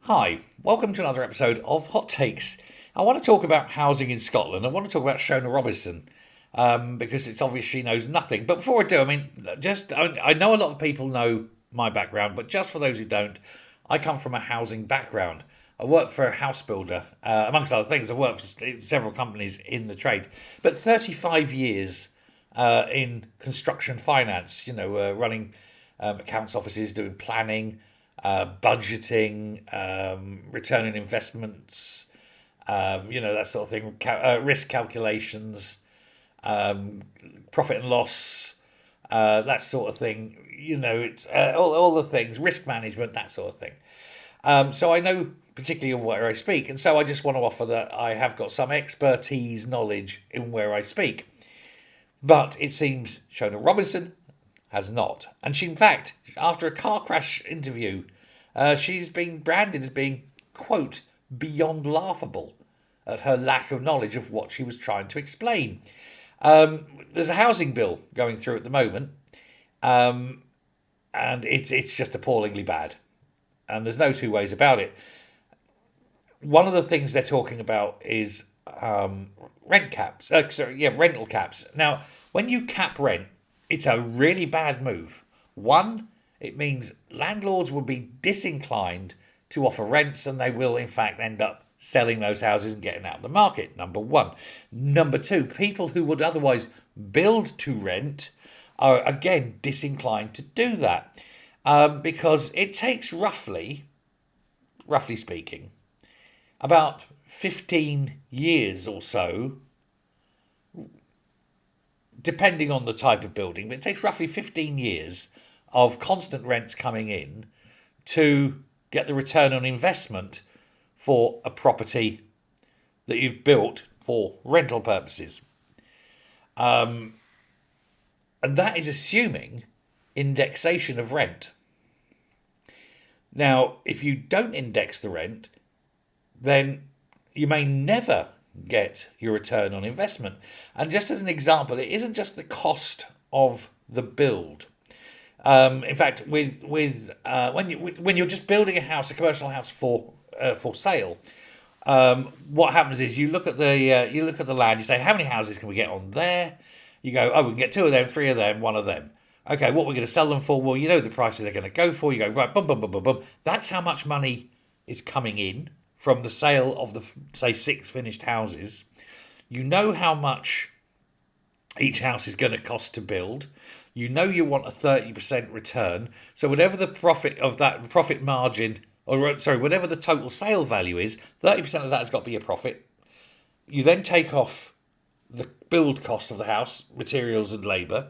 Hi, welcome to another episode of Hot Takes. I want to talk about housing in Scotland. I want to talk about Shona Robison because it's obvious she knows nothing. But before I do, I know a lot of people know my background, but just for those who don't, I come from a housing background. I worked for a house builder, amongst other things. I worked for several companies in the trade, but 35 years in construction finance, running accounts offices, doing planning, budgeting, return on investments, that sort of thing, risk calculations, profit and loss, that sort of thing. It's all the things, risk management, that sort of thing. So I know particularly of where I speak, and so I just want to offer that I have got some expertise, knowledge in where I speak. But it seems Shona Robinson has not. And she, in fact, after a car crash interview, she's been branded as being, quote, beyond laughable at her lack of knowledge of what she was trying to explain. There's a housing bill going through at the moment, and it's just appallingly bad. And there's no two ways about it. One of the things they're talking about is rental caps. Now, when you cap rent, it's a really bad move. One, it means landlords will be disinclined to offer rents, and they will, in fact, end up selling those houses and getting out of the market. Number one. Number two, people who would otherwise build to rent are again disinclined to do that because it takes roughly speaking, about 15 years or so, depending on the type of building, but it takes roughly 15 years of constant rents coming in to get the return on investment for a property that you've built for rental purposes. And that is assuming indexation of rent. Now, if you don't index the rent, then you may never get your return on investment. And just as an example, it isn't just the cost of the build. In fact, when you're just building a house, a commercial house for sale, what happens is you look at the land. You say, how many houses can we get on there? You go, oh, we can get 2 of them, 3 of them, 1 of them. Okay, what we're going to sell them for? Well, you know the prices they're going to go for. You go, right, boom, boom, boom, boom, boom. That's how much money is coming in from the sale of the, say, 6 finished houses. You know how much each house is going to cost to build. You know you want a 30% return. So whatever the profit of that profit margin, or sorry, whatever the total sale value is, 30% of that has got to be a profit. You then take off the build cost of the house, materials and labour,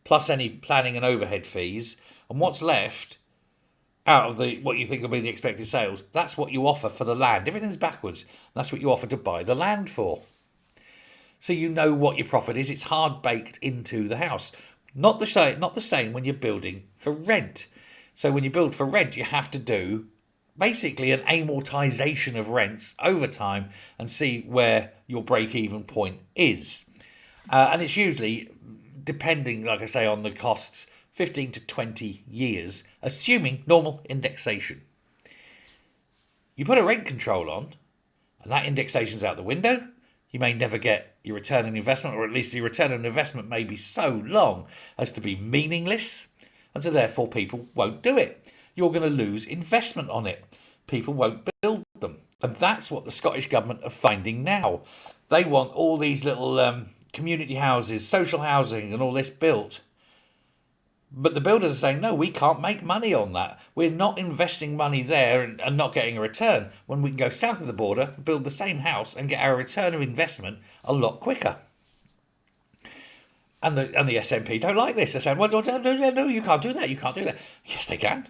plus any planning and overhead fees, and what's left out of the what you think will be the expected sales, that's what you offer for the land. Everything's backwards. That's what you offer to buy the land for. So you know what your profit is. It's hard baked into the house. Not the same when you're building for rent. So when you build for rent, you have to do basically an amortization of rents over time and see where your break-even point is. And it's usually, depending, like I say, on the costs, 15 to 20 years, assuming normal indexation. You put a rent control on, and that indexation's out the window. You may never get your return on investment, or at least your return on investment may be so long as to be meaningless, and so therefore people won't do it. You're going to lose investment on it. People won't build them. And that's what the Scottish Government are finding now. They want all these little community houses, social housing and all this built. But the builders are saying, no, we can't make money on that. We're not investing money there and not getting a return when we can go south of the border, build the same house and get our return of investment a lot quicker. And the SNP don't like this. They're saying, well, no, you can't do that. You can't do that. Yes, they can.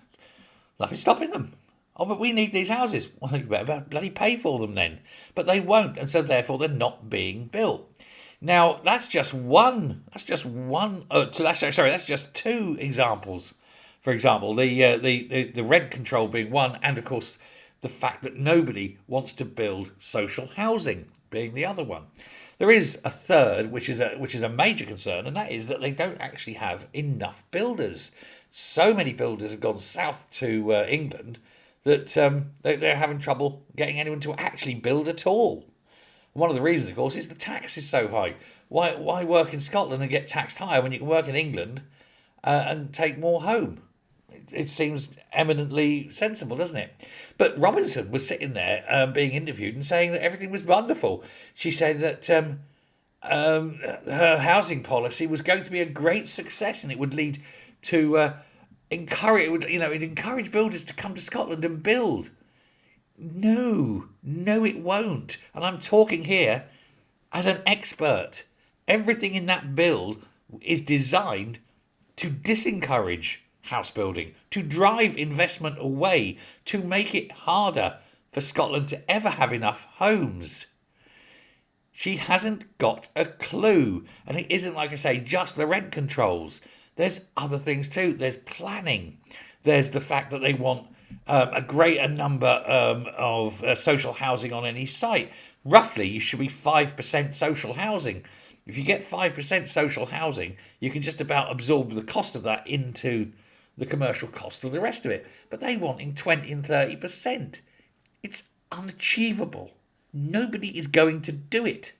Nothing's stopping them. Oh, but we need these houses. Well, you better bloody pay for them then. But they won't, and so therefore they're not being built. Now, that's just two examples. For example, the rent control being one, and of course the fact that nobody wants to build social housing being the other one. There is a third, which is a major concern, and that is that they don't actually have enough builders. So many builders have gone south to England that they're having trouble getting anyone to actually build at all. One of the reasons, of course, is the tax is so high. Why work in Scotland and get taxed higher when you can work in England and take more home? It seems eminently sensible, doesn't it? But Robinson was sitting there being interviewed and saying that everything was wonderful. She said that her housing policy was going to be a great success and it would lead to it'd encourage builders to come to Scotland and build. No, it won't. And I'm talking here as an expert. Everything in that bill is designed to disencourage house building, to drive investment away, to make it harder for Scotland to ever have enough homes. She hasn't got a clue. And it isn't, like I say, just the rent controls. There's other things too. There's planning. There's the fact that they want a greater number of social housing on any site. Roughly, you should be 5% social housing. If you get 5% social housing, you can just about absorb the cost of that into the commercial cost of the rest of it. But they wanting 20 and 30%. It's unachievable. Nobody is going to do it.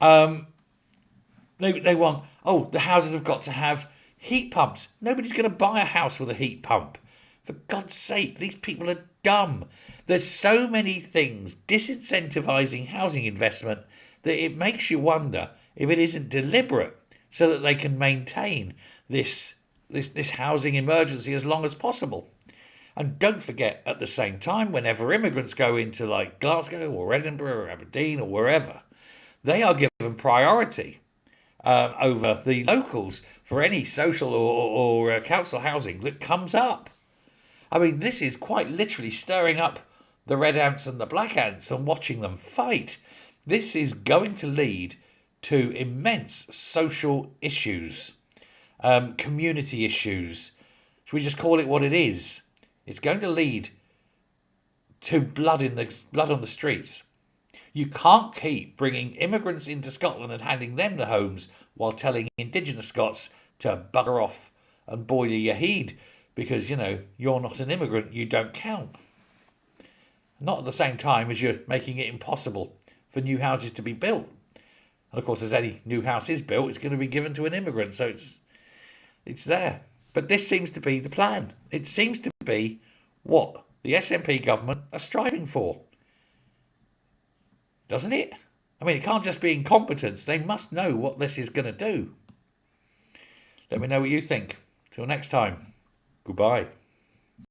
They want, the houses have got to have heat pumps. Nobody's going to buy a house with a heat pump. For God's sake, these people are dumb. There's so many things disincentivizing housing investment that it makes you wonder if it isn't deliberate so that they can maintain this housing emergency as long as possible. And don't forget, at the same time, whenever immigrants go into like Glasgow or Edinburgh or Aberdeen or wherever, they are given priority over the locals for any social or council housing that comes up. I mean, this is quite literally stirring up the red ants and the black ants and watching them fight. This is going to lead to immense social issues, community issues. Should we just call it what it is? It's going to lead to blood on the streets. You can't keep bringing immigrants into Scotland and handing them the homes while telling indigenous Scots to bugger off and boiler your heed because, you're not an immigrant, you don't count. Not at the same time as you're making it impossible for new houses to be built. And of course, as any new house is built, it's going to be given to an immigrant, so it's there. But this seems to be the plan. It seems to be what the SNP government are striving for. Doesn't it? I mean, it can't just be incompetence. They must know what this is going to do. Let me know what you think. Till next time. Goodbye.